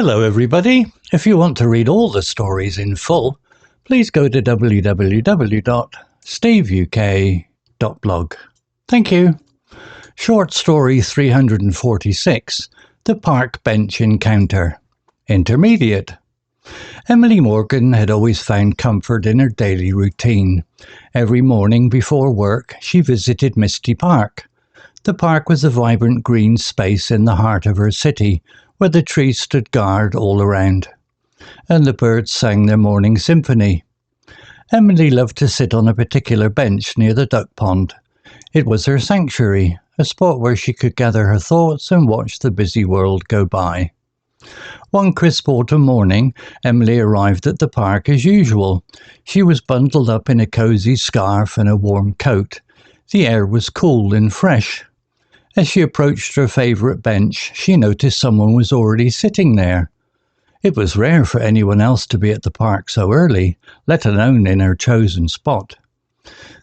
Hello everybody. If you want to read all the stories in full, please go to www.steveuk.blog. Thank you. Short story 346, The Park Bench Encounter. Intermediate. Emily Morgan had always found comfort in her daily routine. Every morning before work, she visited Misty Park. The park was a vibrant green space in the heart of her city, where the trees stood guard all around, and the birds sang their morning symphony. Emily loved to sit on a particular bench near the duck pond. It was her sanctuary, a spot where she could gather her thoughts and watch the busy world go by. One crisp autumn morning, Emily arrived at the park as usual. She was bundled up in a cosy scarf and a warm coat. The air was cool and fresh. As she approached her favourite bench, she noticed someone was already sitting there. It was rare for anyone else to be at the park so early, let alone in her chosen spot.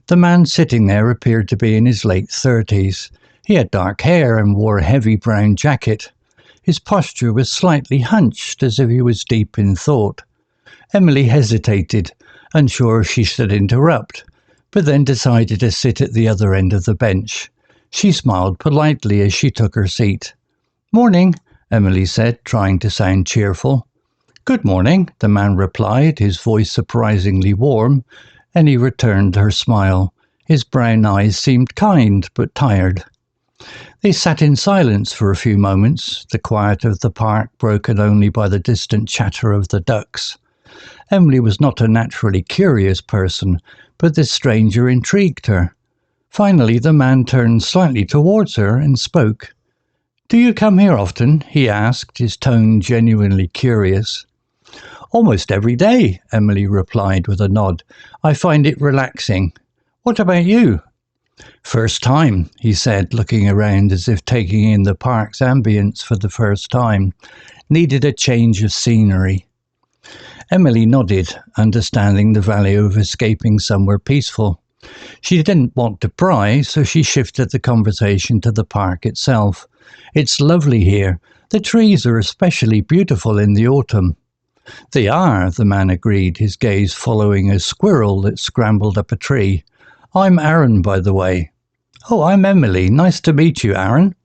The man sitting there appeared to be in his late 30s. He had dark hair and wore a heavy brown jacket. His posture was slightly hunched, as if he was deep in thought. Emily hesitated, unsure if she should interrupt, but then decided to sit at the other end of the bench. She smiled politely as she took her seat. "Morning," Emily said, trying to sound cheerful. "Good morning," the man replied, his voice surprisingly warm, and he returned her smile. His brown eyes seemed kind, but tired. They sat in silence for a few moments, the quiet of the park broken only by the distant chatter of the ducks. Emily was not a naturally curious person, but this stranger intrigued her. Finally, the man turned slightly towards her and spoke. "Do you come here often?" he asked, his tone genuinely curious. "Almost every day," Emily replied with a nod. "I find it relaxing. What about you?" "First time," he said, looking around as if taking in the park's ambience for the first time. "Needed a change of scenery." Emily nodded, understanding the value of escaping somewhere peaceful. She didn't want to pry, so she shifted the conversation to the park itself. "It's lovely here. The trees are especially beautiful in the autumn." "They are," the man agreed, his gaze following a squirrel that scrambled up a tree. "I'm Aaron, by the way." "Oh, I'm Emily. Nice to meet you, Aaron."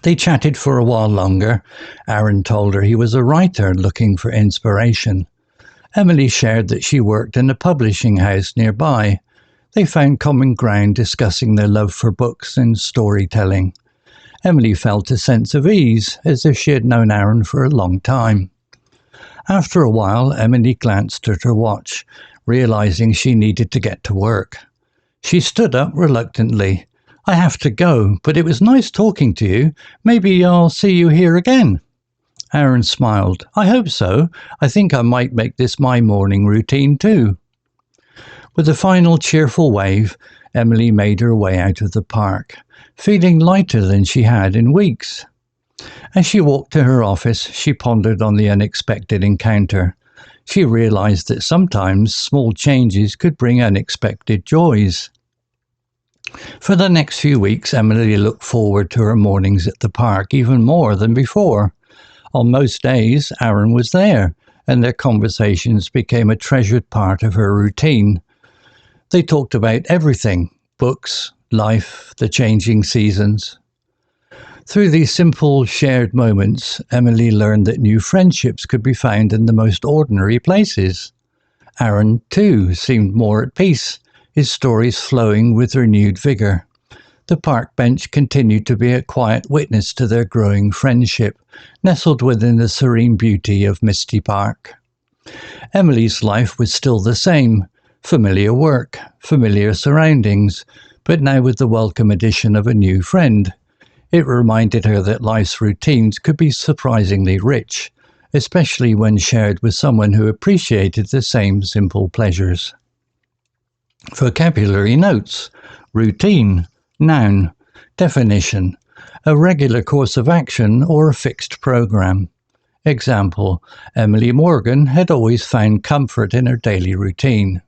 They chatted for a while longer. Aaron told her he was a writer looking for inspiration. Emily shared that she worked in a publishing house nearby. They found common ground discussing their love for books and storytelling. Emily felt a sense of ease, as if she had known Aaron for a long time. After a while, Emily glanced at her watch, realizing she needed to get to work. She stood up reluctantly. "I have to go, but it was nice talking to you. Maybe I'll see you here again." Aaron smiled. "I hope so. I think I might make this my morning routine too." With a final cheerful wave, Emily made her way out of the park, feeling lighter than she had in weeks. As she walked to her office, she pondered on the unexpected encounter. She realized that sometimes small changes could bring unexpected joys. For the next few weeks, Emily looked forward to her mornings at the park even more than before. On most days, Aaron was there, and their conversations became a treasured part of her routine. They talked about everything: books, life, the changing seasons. Through these simple, shared moments, Emily learned that new friendships could be found in the most ordinary places. Aaron, too, seemed more at peace, his stories flowing with renewed vigour. The park bench continued to be a quiet witness to their growing friendship, nestled within the serene beauty of Misty Park. Emily's life was still the same: familiar work, familiar surroundings, but now with the welcome addition of a new friend. It reminded her that life's routines could be surprisingly rich, especially when shared with someone who appreciated the same simple pleasures. Vocabulary notes: routine, noun, definition, a regular course of action or a fixed program. Example: Emily Morgan had always found comfort in her daily routine.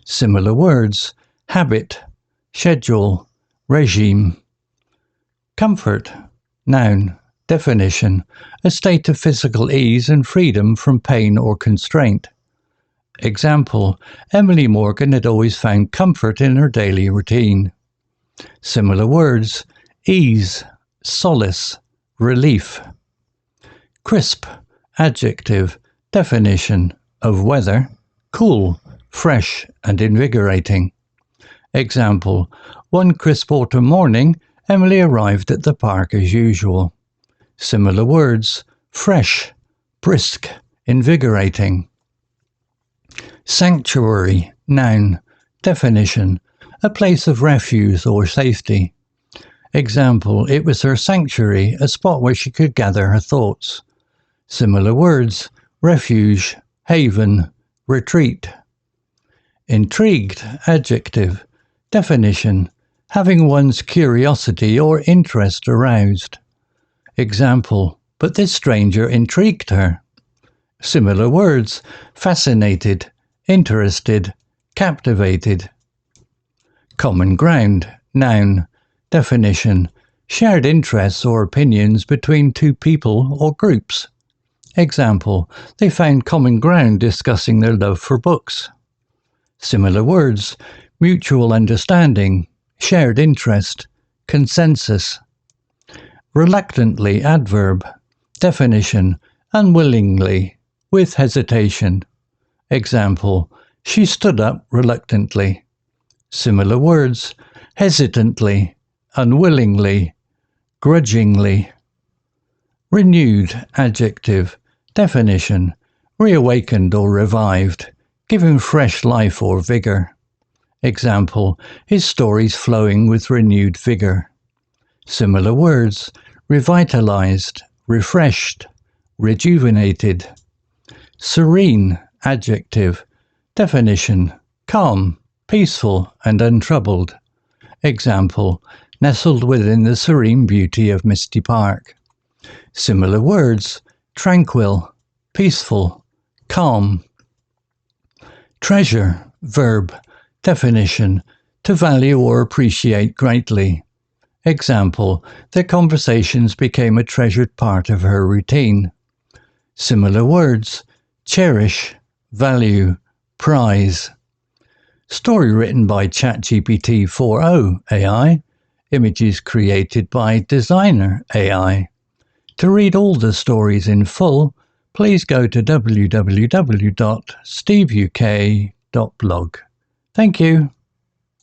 Similar words: habit, schedule, regime. Comfort, noun, Definition: a state of physical ease and freedom from pain or constraint. Example: Emily Morgan had always found comfort in her daily routine. Similar words: ease, solace, relief. Crisp, adjective. Definition: of weather, cool, fresh and invigorating. Example: one crisp autumn morning, Emily arrived at the park as usual. Similar words: fresh, brisk, invigorating. Sanctuary, noun. Definition: a place of refuge or safety. Example: it was her sanctuary, a spot where she could gather her thoughts. Similar words: refuge, haven, retreat. Intrigued, adjective. Definition: having one's curiosity or interest aroused. Example: but this stranger intrigued her. Similar words: fascinated, interested, captivated. Common ground, noun. Definition: shared interests or opinions between two people or groups. Example: they found common ground discussing their love for books. Similar words: mutual understanding, shared interest, consensus. Reluctantly, adverb. Definition: unwillingly, with hesitation. Example: she stood up reluctantly. Similar words: hesitantly, unwillingly, grudgingly. Renewed, adjective. Definition: reawakened or revived, given fresh life or vigour. Example: his stories flowing with renewed vigour. Similar words: revitalized, refreshed, rejuvenated. Serene, adjective. Definition: calm, peaceful and untroubled. Example: nestled within the serene beauty of Misty Park. Similar words: tranquil, peaceful, calm. Treasure, verb. Definition: to value or appreciate greatly. Example: their conversations became a treasured part of her routine. Similar words: cherish, value, prize. Story written by ChatGPT 4o AI. Images created by Designer AI. To read all the stories in full, please go to www.steveuk.blog. Thank you.